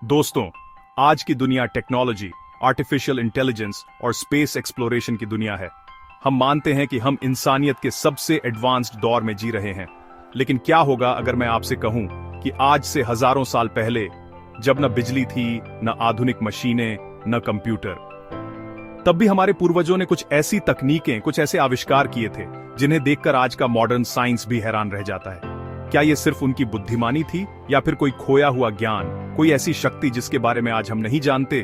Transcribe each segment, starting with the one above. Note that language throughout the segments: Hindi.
दोस्तों, आज की दुनिया टेक्नोलॉजी, आर्टिफिशियल इंटेलिजेंस और स्पेस एक्सप्लोरेशन की दुनिया है। हम मानते हैं कि हम इंसानियत के सबसे एडवांस्ड दौर में जी रहे हैं। लेकिन क्या होगा अगर मैं आपसे कहूं कि आज से हजारों साल पहले, जब न बिजली थी, न आधुनिक मशीनें, न कंप्यूटर, तब भी हमारे पूर्वजों ने कुछ ऐसी तकनीकें, कुछ ऐसे आविष्कार किए थे जिन्हें देखकर आज का मॉडर्न साइंस भी हैरान रह जाता है। क्या ये सिर्फ उनकी बुद्धिमानी थी या फिर कोई खोया हुआ ज्ञान, कोई ऐसी शक्ति जिसके बारे में आज हम नहीं जानते?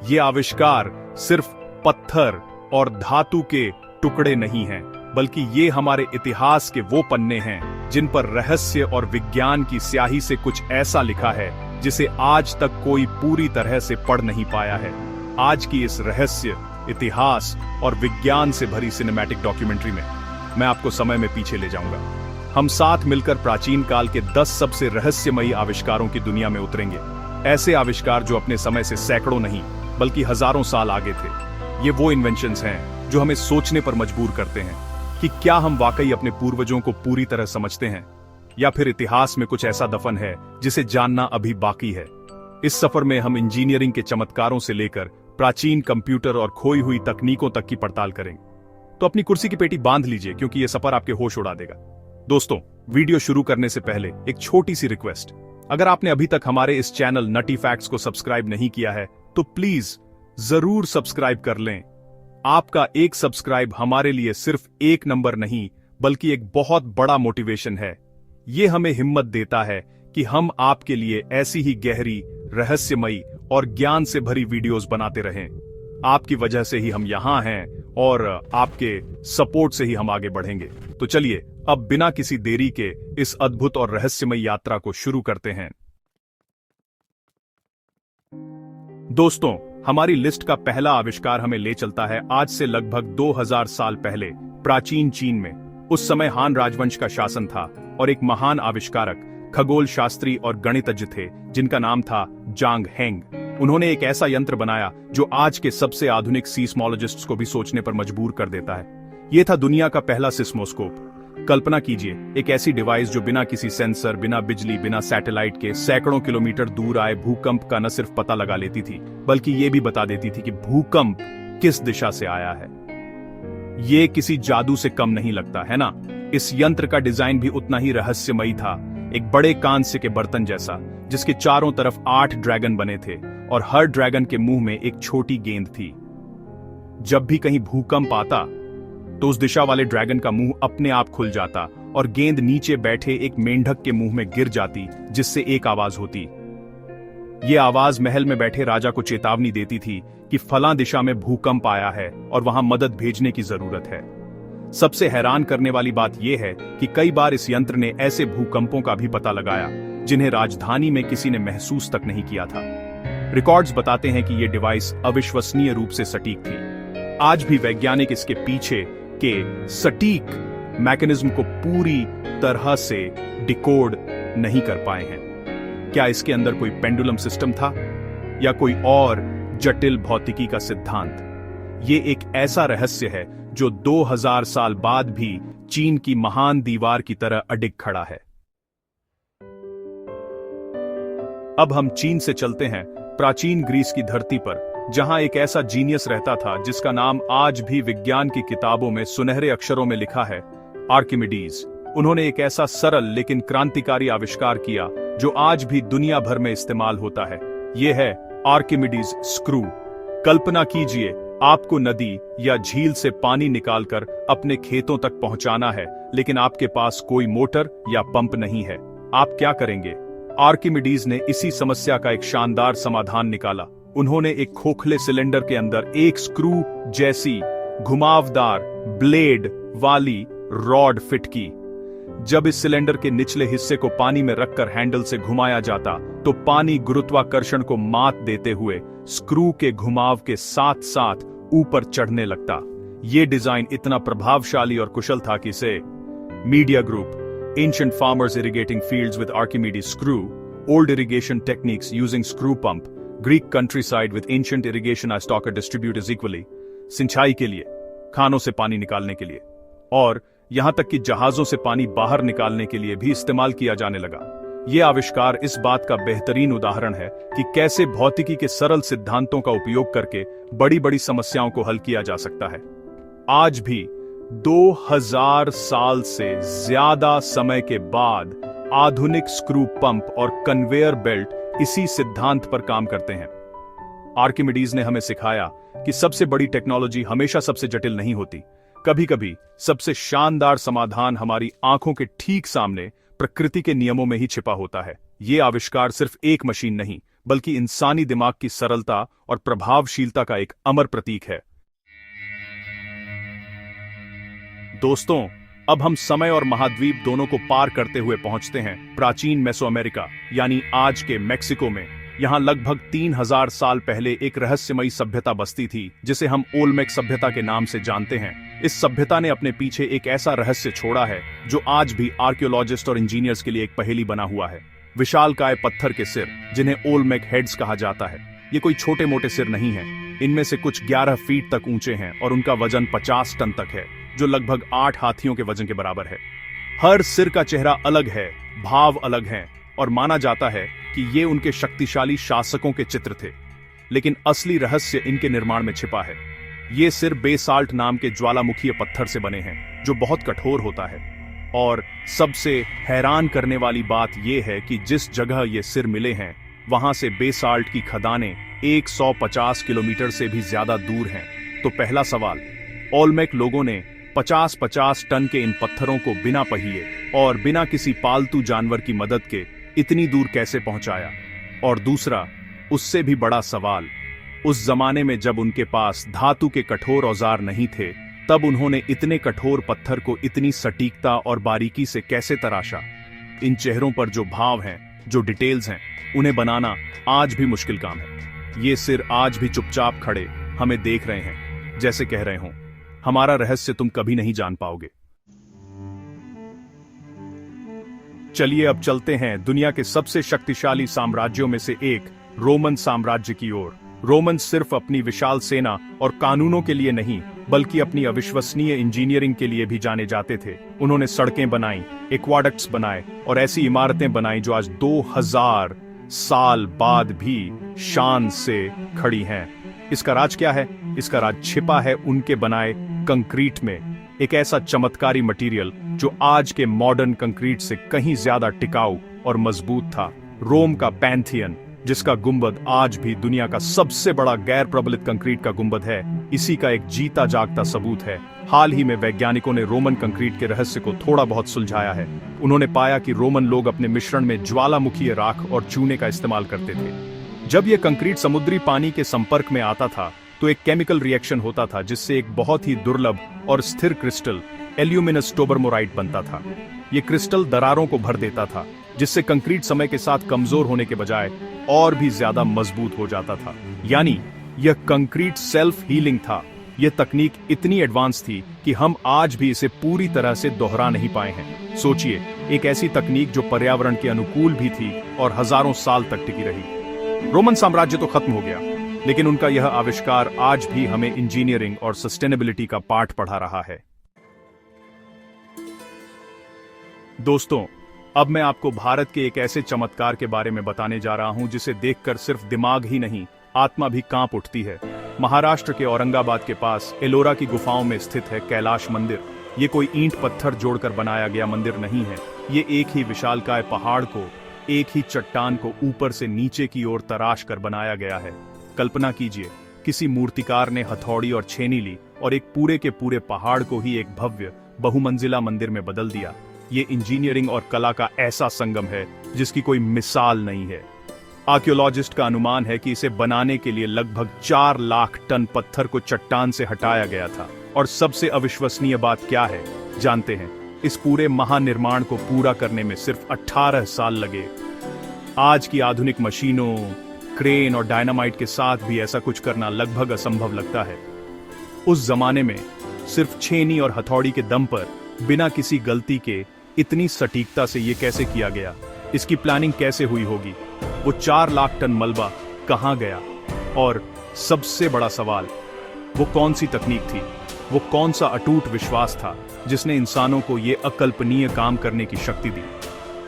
ये आविष्कार सिर्फ पत्थर और धातु के टुकड़े नहीं हैं, बल्कि ये हमारे इतिहास के वो पन्ने हैं जिन पर रहस्य और विज्ञान की स्याही से कुछ ऐसा लिखा है जिसे आज तक कोई पूरी तरह से पढ़ नहीं पाया है। आज की इस रहस्य, इतिहास और विज्ञान से भरी सिनेमैटिक डॉक्यूमेंट्री में मैं आपको समय में पीछे ले जाऊंगा। हम साथ मिलकर प्राचीन काल के 10 सबसे रहस्यमयी आविष्कारों की दुनिया में उतरेंगे। ऐसे आविष्कार जो अपने समय से सैकड़ों नहीं बल्कि हजारों साल आगे थे। ये वो इन्वेंशंस हैं जो हमें सोचने पर मजबूर करते हैं कि क्या हम वाकई अपने पूर्वजों को पूरी तरह समझते हैं, या फिर इतिहास में कुछ ऐसा दफन है जिसे जानना अभी बाकी है। इस सफर में हम इंजीनियरिंग के चमत्कारों से लेकर प्राचीन कंप्यूटर और खोई हुई तकनीकों तक की पड़ताल करेंगे। तो अपनी कुर्सी की पेटी बांध लीजिए, क्योंकि यह सफर आपके होश उड़ा देगा। दोस्तों, वीडियो शुरू करने से पहले एक छोटी सी रिक्वेस्ट। अगर आपने अभी तक हमारे इस चैनल नटी फैक्ट्स को सब्सक्राइब नहीं किया है तो प्लीज जरूर सब्सक्राइब कर लें। आपका एक सब्सक्राइब हमारे लिए सिर्फ एक नंबर नहीं बल्कि एक बहुत बड़ा मोटिवेशन है। यह हमें हिम्मत देता है कि हम आपके लिए ऐसी ही गहरी, रहस्यमयी और ज्ञान से भरी वीडियोस बनाते रहें। आपकी वजह से ही हम यहां हैं और आपके सपोर्ट से ही हम आगे बढ़ेंगे। तो चलिए अब बिना किसी देरी के इस अद्भुत और रहस्यमयी यात्रा को शुरू करते हैं। दोस्तों, हमारी लिस्ट का पहला आविष्कार हमें ले चलता है आज से लगभग 2000 साल पहले प्राचीन चीन में। उस समय हान राजवंश का शासन था और एक महान आविष्कारक, खगोल शास्त्री और गणितज्ञ थे जिनका नाम था जांग हेंग। उन्होंने एक ऐसा यंत्र बनाया जो आज के सबसे आधुनिक सीस्मोलॉजिस्ट्स को भी सोचने पर मजबूर कर देता है। यह था दुनिया का पहला सिस्मोस्कोप। कल्पना कीजिए, एक ऐसी डिवाइस जो बिना किसी सेंसर, बिना बिजली, बिना सैटेलाइट के सैकड़ों किलोमीटर दूर आए भूकंप का न सिर्फ पता लगा लेती थी बल्कि यह भी बता देती थी कि भूकंप किस दिशा से आया है। यह किसी जादू से कम नहीं लगता, है ना? इस यंत्र का डिजाइन भी उतना ही रहस्यमयी था। एक बड़े कांस्य के बर्तन जैसा, जिसके चारों तरफ 8 ड्रैगन बने थे और हर ड्रैगन के मुंह में एक छोटी गेंद थी। जब भी कहीं भूकंप आता तो उस दिशा वाले ड्रैगन का मुंह अपने आप खुल जाता और गेंद नीचे बैठे एक मेंढक के मुंह में गिर जाती, जिससे एक आवाज होती। यह आवाज महल में बैठे राजा को चेतावनी देती थी कि फलां दिशा में भूकंप आया है और वहां मदद भेजने की जरूरत है। सबसे हैरान करने वाली बात यह है कि कई बार इस यंत्र ने ऐसे भूकंपों का भी पता लगाया जिन्हें राजधानी में किसी ने महसूस तक नहीं किया था। रिकॉर्ड्स बताते हैं कि यह डिवाइस अविश्वसनीय रूप से सटीक थी। आज भी वैज्ञानिक इसके पीछे के सटीक मैकेनिज्म को पूरी तरह से डिकोड नहीं कर पाए हैं। क्या इसके अंदर कोई पेंडुलम सिस्टम था या कोई और जटिल भौतिकी का सिद्धांत? ये एक ऐसा रहस्य है जो 2000 साल बाद भी चीन की महान दीवार की तरह अडिग खड़ा है। अब हम चीन से चलते हैं प्राचीन ग्रीस की धरती पर, जहां एक ऐसा जीनियस रहता था जिसका नाम आज भी विज्ञान की किताबों में सुनहरे अक्षरों में लिखा है, आर्किमिडीज। उन्होंने एक ऐसा सरल लेकिन क्रांतिकारी आविष्कार किया जो आज भी दुनिया भर में इस्तेमाल होता है। यह है आर्किमिडीज स्क्रू। कल्पना कीजिए, आपको नदी या झील से पानी निकालकर अपने खेतों तक पहुंचाना है, लेकिन आपके पास कोई मोटर या पंप नहीं है। आप क्या करेंगे? आर्किमिडीज ने इसी समस्या का एक शानदार समाधान निकाला। उन्होंने एक खोखले सिलेंडर के अंदर एक स्क्रू जैसी घुमावदार ब्लेड वाली रॉड फिट की। जब इस सिलेंडर के निचले हिस्से को पानी में रखकर हैंडल से घुमाया जाता तो पानी गुरुत्वाकर्षण को मात देते हुए स्क्रू के घुमाव के साथ साथ ऊपर चढ़ने लगता। यह डिजाइन इतना प्रभावशाली और कुशल था कि इसे media group, ancient farmers irrigating fields with Archimedes screw, old irrigation techniques using screw pump, Greek countryside with ancient irrigation आई स्टॉकर डिस्ट्रीब्यूटर्स इक्वली, सिंचाई के लिए, खानों से पानी निकालने के लिए और यहां तक कि जहाजों से पानी बाहर निकालने के लिए भी इस्तेमाल किया जाने लगा। ये आविष्कार इस बात का बेहतरीन उदाहरण है कि कैसे भौतिकी के सरल सिद्धांतों का उपयोग करके बड़ी बड़ी समस्याओं को हल किया जा सकता है। आज भी 2000 साल से ज्यादा समय के बाद आधुनिक स्क्रू पंप और कन्वेयर बेल्ट इसी सिद्धांत पर काम करते हैं। आर्किमिडीज ने हमें सिखाया कि सबसे बड़ी टेक्नोलॉजी हमेशा सबसे जटिल नहीं होती। कभी कभी सबसे शानदार समाधान हमारी आंखों के ठीक सामने प्रकृति के नियमों में ही छिपा होता है। ये आविष्कार सिर्फ एक मशीन नहीं, बल्कि इंसानी दिमाग की सरलता और प्रभावशीलता का एक अमर प्रतीक है। दोस्तों, अब हम समय और महाद्वीप दोनों को पार करते हुए पहुंचते हैं प्राचीन मेसोअमेरिका यानी आज के मेक्सिको में। यहां लगभग 3000 साल पहले एक रहस्यमयी सभ्यता बसती थी जिसे हम ओलमेक सभ्यता के नाम से जानते हैं। इस सभ्यता ने अपने पीछे एक ऐसा रहस्य छोड़ा है जो आज भी आर्कियोलॉजिस्ट और इंजीनियर्स के लिए एक पहेली बना हुआ है। विशालकाय पत्थर के सिर, जिन्हें ओलमेक हेड्स कहा जाता है, ये कोई छोटे मोटे सिर नहीं है। इनमें से कुछ 11 फीट तक ऊंचे हैं और उनका वजन 50 टन तक है, जो लगभग 8 हाथियों के वजन के बराबर है। हर सिर का चेहरा अलग है, भाव अलग हैं, और माना जाता है कि ये उनके शक्तिशाली शासकों के चित्र थे। लेकिन असली रहस्य इनके निर्माण में छिपा है। ये सिर बेसाल्ट नाम के ज्वालामुखीय पत्थर से बने हैं, जो बहुत कठोर होता है। और सबसे हैरान करने वाली बात यह है कि जिस जगह ये सिर मिले हैं, वहां से बेसाल्ट की खदानें 150 किलोमीटर से भी ज्यादा दूर हैं। तो पहला सवाल, ओलमेक लोगों ने 50-50 टन के इन पत्थरों को बिना पहिए और बिना किसी पालतू जानवर की मदद के इतनी दूर कैसे पहुंचाया? और दूसरा, उससे भी बड़ा सवाल, उस जमाने में जब उनके पास धातु के कठोर औजार नहीं थे, तब उन्होंने इतने कठोर पत्थर को इतनी सटीकता और बारीकी से कैसे तराशा? इन चेहरों पर जो भाव हैं, जो डिटेल्स हैं, उन्हें बनाना आज भी मुश्किल काम है। ये सिर आज भी चुपचाप खड़े हमें देख रहे हैं, जैसे कह रहे हों, हमारा रहस्य तुम कभी नहीं जान पाओगे। चलिए अब चलते हैं दुनिया के सबसे शक्तिशाली साम्राज्यों में से एक रोमन साम्राज्य की ओर। रोमन सिर्फ अपनी विशाल सेना और कानूनों के लिए नहीं, बल्कि अपनी अविश्वसनीय इंजीनियरिंग के लिए भी जाने जाते थे। उन्होंने सड़कें बनाई, एक्वाडक्ट्स बनाए और ऐसी इमारतें बनाई जो आज 2000 साल बाद भी शान से खड़ी हैं। इसका राज क्या है? इसका राज छिपा है उनके बनाए कंक्रीट में, एक ऐसा चमत्कारी मटेरियल जो आज के मॉडर्न कंक्रीट से कहीं ज्यादा टिकाऊ और मजबूत था। रोम का पैंथियन, जिसका गुंबद आज भी दुनिया का सबसे बड़ा गैर प्रबलित कंक्रीट का गुंबद है, इसी का एक जीता जागता सबूत है। हाल ही में वैज्ञानिकों ने रोमन कंक्रीट के रहस्य को थोड़ा बहुत सुलझाया है। उन्होंने पाया कि रोमन लोग अपने मिश्रण में ज्वालामुखीय राख और चूने का इस्तेमाल करते थे। जब यह कंक्रीट समुद्री पानी के संपर्क में आता था तो एक केमिकल रिएक्शन होता था, जिससे एक बहुत ही दुर्लभ और स्थिर क्रिस्टल एल्यूमिनस टोबरमोराइट बनता था। यह क्रिस्टल दरारों को भर देता था, जिससे कंक्रीट समय के साथ कमजोर होने के बजाय और भी ज्यादा मजबूत हो जाता था। यानी यह कंक्रीट सेल्फ हीलिंग था। यह तकनीक इतनी एडवांस थी कि हम आज भी इसे पूरी तरह से दोहरा नहीं पाए हैं। सोचिए, एक ऐसी तकनीक जो पर्यावरण के अनुकूल भी थी और हजारों साल तक टिकी रही। रोमन साम्राज्य तो खत्म हो गया, लेकिन उनका यह आविष्कार आज भी हमें इंजीनियरिंग और सस्टेनेबिलिटी का पाठ पढ़ा रहा है। दोस्तों, अब मैं आपको भारत के एक ऐसे चमत्कार के बारे में बताने जा रहा हूं जिसे देखकर सिर्फ दिमाग ही नहीं, आत्मा भी कांप उठती है। महाराष्ट्र के औरंगाबाद के पास एलोरा की गुफाओं में स्थित है कैलाश मंदिर। ये कोई ईंट पत्थर जोड़कर बनाया गया मंदिर नहीं है। ये एक ही विशालकाय पहाड़ को, एक ही चट्टान को ऊपर से नीचे की ओर तराश कर बनाया गया है। कल्पना कीजिए, किसी मूर्तिकार ने हथौड़ी और छेनी ली और एक पूरे के पूरे पहाड़ को ही एक भव्य बहुमंजिला मंदिर में बदल दिया। ये इंजीनियरिंग और कला का ऐसा संगम है जिसकी कोई मिसाल नहीं है। आर्कियोलॉजिस्ट का अनुमान है कि इसे बनाने के लिए लगभग 4 लाख टन पत्थर को चट्टान से हटाया गया था। और सबसे अविश्वसनीय बात क्या है, जानते हैं? इस पूरे महानिर्माण को पूरा करने में सिर्फ 18 साल लगे। आज की आधुनिक मशीनों, क्रेन और डायनामाइट के साथ भी ऐसा कुछ करना लगभग असंभव लगता है। उस जमाने में सिर्फ छेनी और हथौड़ी के दम पर, बिना किसी गलती के, इतनी सटीकता से ये कैसे किया गया? इसकी प्लानिंग कैसे हुई होगी? वो 4 लाख टन मलबा कहां गया? और सबसे बड़ा सवाल, वो कौन सी तकनीक थी? वो कौन सा अटूट विश्वास था जिसने इंसानों को ये अकल्पनीय काम करने की शक्ति दी?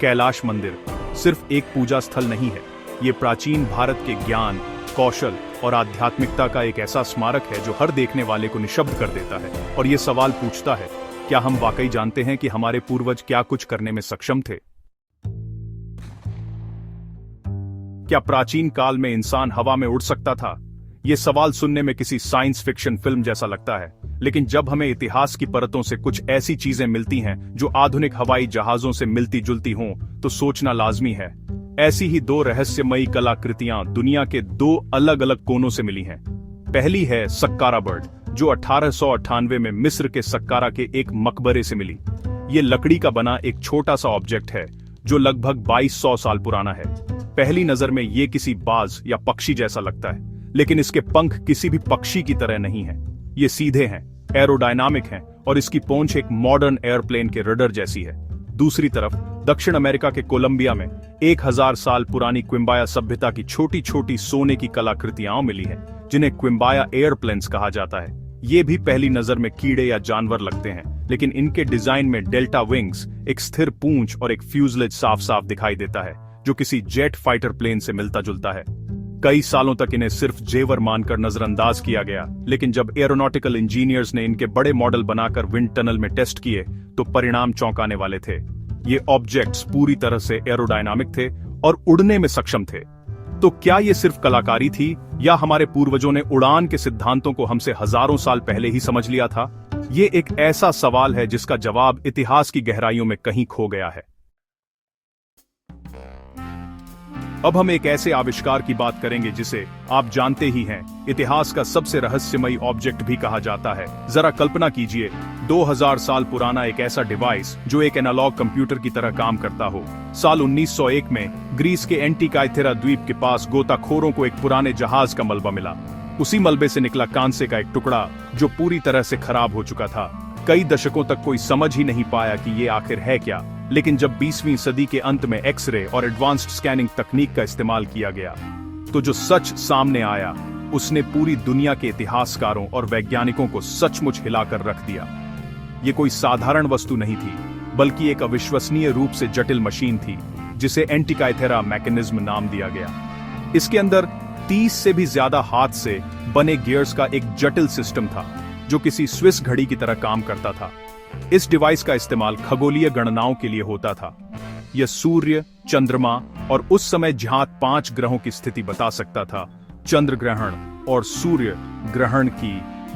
कैलाश मंदिर सिर्फ एक पूजा स्थल नहीं है, ये प्राचीन भारत के ज्ञान, कौशल और आध्यात्मिकता का एक ऐसा स्मारक है जो हर देखने वाले को निशब्द कर देता है और ये सवाल पूछता है, क्या हम वाकई जानते हैं कि हमारे पूर्वज क्या कुछ करने में सक्षम थे? क्या प्राचीन काल में इंसान हवा में उड़ सकता था? ये सवाल सुनने में किसी साइंस फिक्शन फिल्म जैसा लगता है, लेकिन जब हमें इतिहास की परतों से कुछ ऐसी चीजें मिलती हैं जो आधुनिक हवाई जहाजों से मिलती जुलती हों, तो सोचना लाजमी है। ऐसी ही दो रहस्यमयी कलाकृतियां दुनिया के दो अलग अलग कोनों से मिली हैं। पहली है सक्कारा बर्ड, जो 1898 में मिस्र के सक्कारा के एक मकबरे से मिली। ये लकड़ी का बना एक छोटा सा ऑब्जेक्ट है जो लगभग 2200 साल पुराना है। पहली नजर में ये किसी बाज या पक्षी जैसा लगता है, लेकिन इसके पंख किसी भी पक्षी की तरह नहीं है। ये सीधे हैं, एरोडायनामिक हैं और इसकी पूंछ एक मॉडर्न एयरप्लेन के रडर जैसी है। दूसरी तरफ दक्षिण अमेरिका के कोलंबिया में 1000 साल पुरानी क्विम्बाया सभ्यता की छोटी छोटी सोने की कलाकृतियां मिली हैं, जिन्हें क्विम्बाया एयरप्लेन्स कहा जाता है। ये भी पहली नजर में कीड़े या जानवर लगते हैं, लेकिन इनके डिजाइन में डेल्टा विंग्स, एक स्थिर पूंछ और एक फ्यूजलेज साफ साफ दिखाई देता है, जो किसी जेट फाइटर प्लेन से मिलता जुलता है। कई सालों तक इन्हें सिर्फ जेवर मानकर नजरअंदाज किया गया, लेकिन जब एरोनॉटिकल इंजीनियर्स ने इनके बड़े मॉडल बनाकर विंड टनल में टेस्ट किए तो परिणाम चौंकाने वाले थे। ये ऑब्जेक्ट्स पूरी तरह से एरोडायनामिक थे और उड़ने में सक्षम थे। तो क्या ये सिर्फ कलाकारी थी, या हमारे पूर्वजों ने उड़ान के सिद्धांतों को हमसे हजारों साल पहले ही समझ लिया था? ये एक ऐसा सवाल है जिसका जवाब इतिहास की गहराइयों में कहीं खो गया है। अब हम एक ऐसे आविष्कार की बात करेंगे जिसे आप जानते ही हैं, इतिहास का सबसे रहस्यमयी ऑब्जेक्ट भी कहा जाता है। जरा कल्पना कीजिए, 2000 साल पुराना एक ऐसा डिवाइस जो एक एनालॉग कंप्यूटर की तरह काम करता हो। साल 1901 में ग्रीस के एंटीकाइथेरा द्वीप के पास गोताखोरों को एक पुराने जहाज का मलबा मिला। उसी मलबे से निकला कांसे का एक टुकड़ा जो पूरी तरह से खराब हो चुका था। कई दशकों तक कोई समझ ही नहीं पाया कि ये आखिर है क्या, लेकिन जब 20वीं सदी के अंत में एक्सरे और एडवांस्ड स्कैनिंग तकनीक का इस्तेमाल किया गया, तो जो सच सामने आया उसने पूरी दुनिया के इतिहासकारों और वैज्ञानिकों को सचमुच हिलाकर रख दिया। ये कोई साधारण वस्तु नहीं थी, बल्कि एक अविश्वसनीय रूप से जटिल मशीन थी जिसे एंटीकाइथेरा मैकेनिज्म नाम दिया गया। इसके अंदर 30 से भी ज्यादा हाथ से बने गियर्स का एक जटिल सिस्टम था जो किसी स्विस घड़ी की तरह काम करता था। इस डिवाइस का इस्तेमाल खगोलीय गणनाओं के लिए होता था। यह सूर्य, चंद्रमा और उस समय ज्ञात 5 ग्रहों की स्थिति बता सकता था। चंद्र ग्रहण और सूर्य ग्रहण की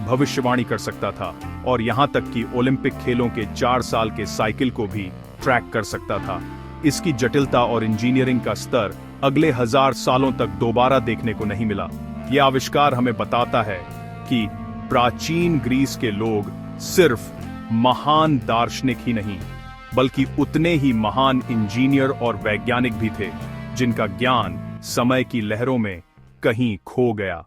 भविष्यवाणी कर सकता था और यहां तक कि ओलंपिक खेलों के 4 साल के साइकिल को भी ट्रैक कर सकता था। इसकी जटिलता और इंजीनियरिंग का स्तर अगले 1000 सालों तक दोबारा देखने को नहीं मिला। यह आविष्कार हमें बताता है कि प्राचीन ग्रीस के लोग सिर्फ महान दार्शनिक ही नहीं, बल्कि उतने ही महान इंजीनियर और वैज्ञानिक भी थे, जिनका ज्ञान समय की लहरों में कहीं खो गया।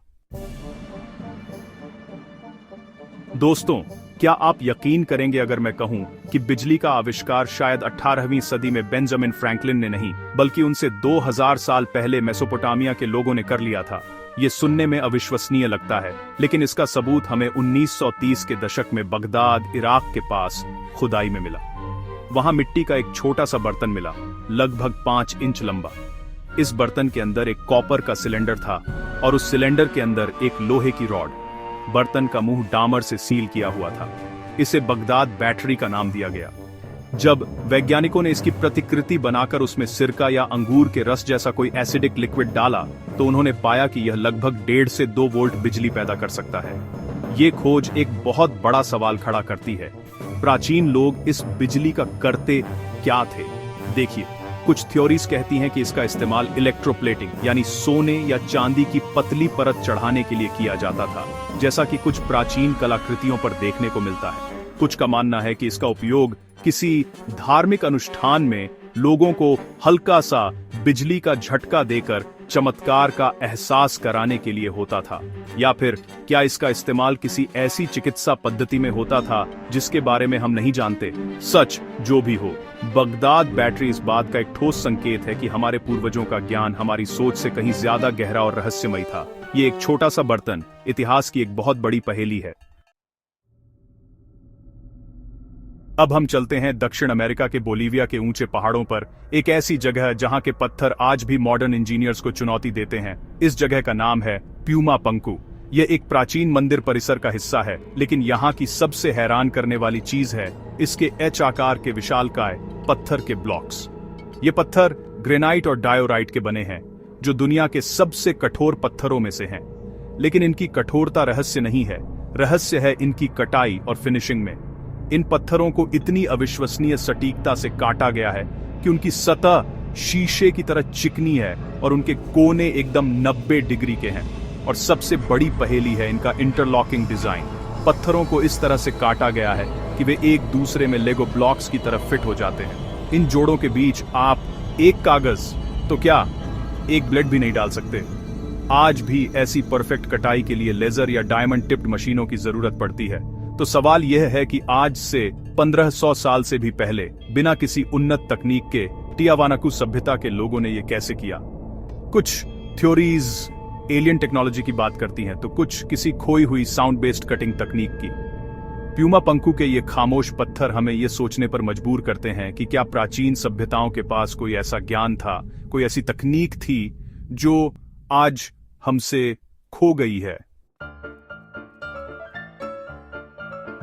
दोस्तों, क्या आप यकीन करेंगे अगर मैं कहूं कि बिजली का आविष्कार शायद 18वीं सदी में बेंजामिन फ्रैंकलिन ने नहीं, बल्कि उनसे 2000 साल पहले मेसोपोटामिया के लोगों ने कर लिया था? ये सुनने में अविश्वसनीय लगता है, लेकिन इसका सबूत हमें 1930 के दशक में बगदाद, इराक के पास खुदाई में मिला। वहां मिट्टी का एक छोटा सा बर्तन मिला, लगभग 5 इंच लंबा। इस बर्तन के अंदर एक कॉपर का सिलेंडर था और उस सिलेंडर के अंदर एक लोहे की रॉड। बर्तन का मुंह डामर से सील किया हुआ था। इसे बगदाद बैटरी का नाम दिया गया। जब वैज्ञानिकों ने इसकी प्रतिकृति बनाकर उसमें सिरका या अंगूर के रस जैसा कोई एसिडिक लिक्विड डाला, तो उन्होंने पाया कि यह लगभग 1.5 से 2 वोल्ट बिजली पैदा कर सकता है। ये खोज एक बहुत बड़ा सवाल खड़ा करती है। प्राचीन लोग इस बिजली का करते क्या थे? देखिए, कुछ थ्योरीज कहती हैं कि इसका इस्तेमाल इलेक्ट्रोप्लेटिंग यानी सोने या चांदी की पतली परत चढ़ाने के लिए किया जाता था, जैसा कि कुछ प्राचीन कलाकृतियों पर देखने को मिलता है। कुछ का मानना है कि इसका उपयोग किसी धार्मिक अनुष्ठान में लोगों को हल्का सा बिजली का झटका देकर चमत्कार का एहसास कराने के लिए होता था, या फिर क्या इसका इस्तेमाल किसी ऐसी चिकित्सा पद्धति में होता था जिसके बारे में हम नहीं जानते। सच जो भी हो, बगदाद बैटरी इस बात का एक ठोस संकेत है कि हमारे पूर्वजों का ज्ञान हमारी सोच से कहीं ज्यादा गहरा और रहस्यमयी था। ये एक छोटा सा बर्तन इतिहास की एक बहुत बड़ी पहेली है। अब हम चलते हैं दक्षिण अमेरिका के बोलीविया के ऊंचे पहाड़ों पर, एक ऐसी जगह जहां के पत्थर आज भी मॉडर्न इंजीनियर्स को चुनौती देते हैं। इस जगह का नाम है प्यूमा पंकू। यह एक प्राचीन मंदिर परिसर का हिस्सा है, लेकिन यहाँ की सबसे हैरान करने वाली चीज है इसके एच आकार के विशालकाय पत्थर के ब्लॉक्स। ये पत्थर ग्रेनाइट और डायोराइट के बने हैं, जो दुनिया के सबसे कठोर पत्थरों में से हैं। लेकिन इनकी कठोरता रहस्य नहीं है, रहस्य है इनकी कटाई और फिनिशिंग में। इन पत्थरों को इतनी अविश्वसनीय सटीकता से काटा गया है कि उनकी सतह शीशे की तरह चिकनी है और उनके कोने एकदम 90 डिग्री के हैं। और सबसे बड़ी पहेली है इनका इंटरलॉकिंग डिजाइन। पत्थरों को इस तरह से काटा गया है कि वे एक दूसरे में लेगो ब्लॉक्स की तरह फिट हो जाते हैं। इन जोड़ों के बीच आप एक कागज तो क्या एक ब्लेड भी नहीं डाल सकते। आज भी ऐसी परफेक्ट कटाई के लिए लेजर या डायमंड टिप्ड मशीनों की जरूरत पड़ती है। तो सवाल यह है कि आज से 1500 साल से भी पहले बिना किसी उन्नत तकनीक के टियावानाकू सभ्यता के लोगों ने यह कैसे किया। कुछ थ्योरीज एलियन टेक्नोलॉजी की बात करती हैं, तो कुछ किसी खोई हुई साउंड बेस्ड कटिंग तकनीक की। प्यूमा पंकू के ये खामोश पत्थर हमें ये सोचने पर मजबूर करते हैं कि क्या प्राचीन सभ्यताओं के पास कोई ऐसा ज्ञान था, कोई ऐसी तकनीक थी जो आज हमसे खो गई है।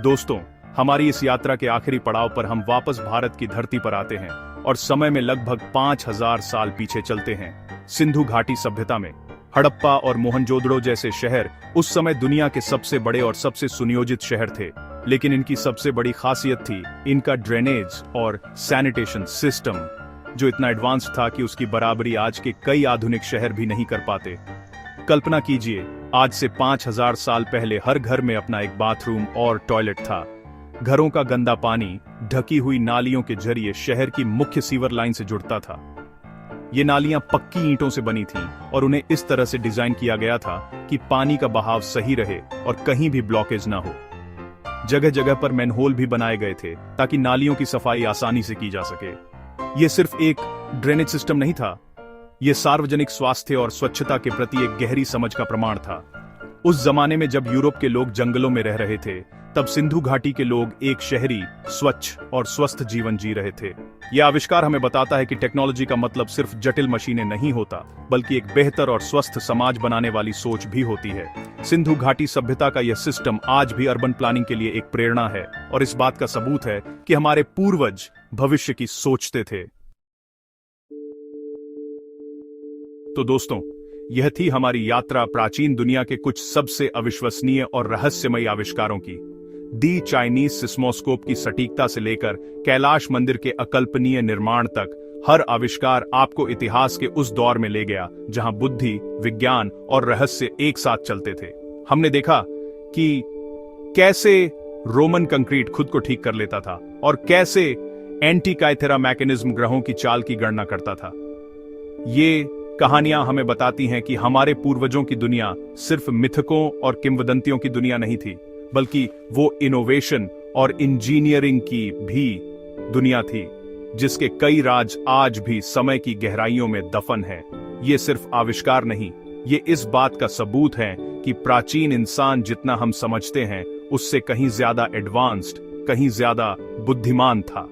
दोस्तों, हमारी इस यात्रा के आखिरी पड़ाव पर हम वापस भारत की धरती पर आते हैं और समय में लगभग 5000 साल पीछे चलते हैं। सिंधु घाटी सभ्यता में हड़प्पा और मोहनजोदड़ो जैसे शहर उस समय दुनिया के सबसे बड़े और सबसे सुनियोजित शहर थे। लेकिन इनकी सबसे बड़ी खासियत थी इनका ड्रेनेज और सैनिटेशन सिस्टम, जो इतना एडवांस था कि उसकी बराबरी आज के कई आधुनिक शहर भी नहीं कर पाते। कल्पना कीजिए, आज से 5000 साल पहले हर घर में अपना एक बाथरूम और टॉयलेट था। घरों का गंदा पानी ढकी हुई नालियों के जरिए शहर की मुख्य सीवर लाइन से जुड़ता था। ये नालियां पक्की ईंटों से बनी थीं और उन्हें इस तरह से डिजाइन किया गया था कि पानी का बहाव सही रहे और कहीं भी ब्लॉकेज ना हो। जगह जगह पर मैनहोल भी बनाए गए थे ताकि नालियों की सफाई आसानी से की जा सके। यह सिर्फ एक ड्रेनेज सिस्टम नहीं था, यह सार्वजनिक स्वास्थ्य और स्वच्छता के प्रति एक गहरी समझ का प्रमाण था। उस जमाने में जब यूरोप के लोग जंगलों में रह रहे थे, तब सिंधु घाटी के लोग एक शहरी, स्वच्छ और स्वस्थ जीवन जी रहे थे। यह आविष्कार हमें बताता है कि टेक्नोलॉजी का मतलब सिर्फ जटिल मशीनें नहीं होता, बल्कि एक बेहतर और स्वस्थ समाज बनाने वाली सोच भी होती है। सिंधु घाटी सभ्यता का यह सिस्टम आज भी अर्बन प्लानिंग के लिए एक प्रेरणा है और इस बात का सबूत है कि हमारे पूर्वज भविष्य की सोचते थे। तो दोस्तों, यह थी हमारी यात्रा प्राचीन दुनिया के कुछ सबसे अविश्वसनीय और रहस्यमयी आविष्कारों की। दी चाइनीज सिस्मोस्कोप की सटीकता से लेकर कैलाश मंदिर के अकल्पनीय निर्माण तक, हर आविष्कार आपको इतिहास के उस दौर में ले गया जहां बुद्धि, विज्ञान और रहस्य एक साथ चलते थे। हमने देखा कि कैसे रोमन कंक्रीट खुद को ठीक कर लेता था और कैसे एंटी-काइथेरा मैकेनिज्म ग्रहों की चाल की गणना करता था। ये कहानियां हमें बताती हैं कि हमारे पूर्वजों की दुनिया सिर्फ मिथकों और किंवदंतियों की दुनिया नहीं थी, बल्कि वो इनोवेशन और इंजीनियरिंग की भी दुनिया थी, जिसके कई राज आज भी समय की गहराइयों में दफन हैं। ये सिर्फ आविष्कार नहीं, ये इस बात का सबूत है कि प्राचीन इंसान जितना हम समझते हैं उससे कहीं ज्यादा एडवांस्ड, कहीं ज्यादा बुद्धिमान था।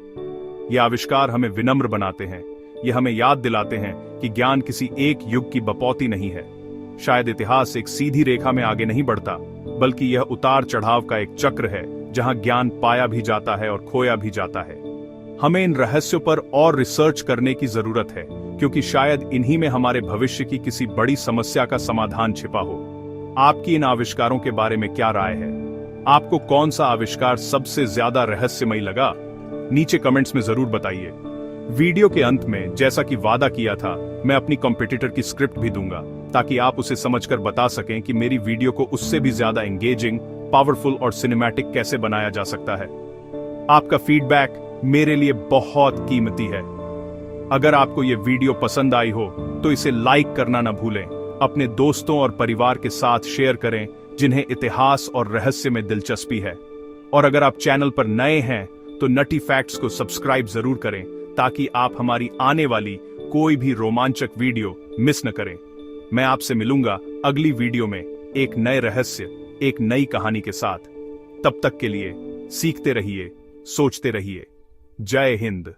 ये आविष्कार हमें विनम्र बनाते हैं, ये हमें याद दिलाते हैं कि ज्ञान किसी एक युग की बपौती नहीं है। शायद इतिहास एक सीधी रेखा में आगे नहीं बढ़ता, बल्कि यह उतार चढ़ाव का एक चक्र है जहां ज्ञान पाया भी जाता है और खोया भी जाता है। हमें इन रहस्यों पर और रिसर्च करने की जरूरत है, क्योंकि शायद इन्हीं में हमारे भविष्य की किसी बड़ी समस्या का समाधान छिपा हो। आपकी इन आविष्कारों के बारे में क्या राय है? आपको कौन सा आविष्कार सबसे ज्यादा रहस्यमयी लगा? नीचे कमेंट्स में जरूर बताइए। वीडियो के अंत में, जैसा कि वादा किया था, मैं अपनी कॉम्पिटिटर की स्क्रिप्ट भी दूंगा, ताकि आप उसे समझकर बता सकें कि मेरी वीडियो को उससे भी ज्यादा एंगेजिंग, पावरफुल और सिनेमैटिक कैसे बनाया जा सकता है। आपका फीडबैक मेरे लिए बहुत कीमती है। अगर आपको यह वीडियो पसंद आई हो तो इसे लाइक करना न भूलें। अपने दोस्तों और परिवार के साथ शेयर करें जिन्हें इतिहास और रहस्य में दिलचस्पी है। और अगर आप चैनल पर नए हैं तो नटी फैक्ट्स को सब्सक्राइब जरूर करें, ताकि आप हमारी आने वाली कोई भी रोमांचक वीडियो मिस न करें। मैं आपसे मिलूंगा अगली वीडियो में एक नए रहस्य, एक नई कहानी के साथ। तब तक के लिए सीखते रहिए, सोचते रहिए। जय हिंद।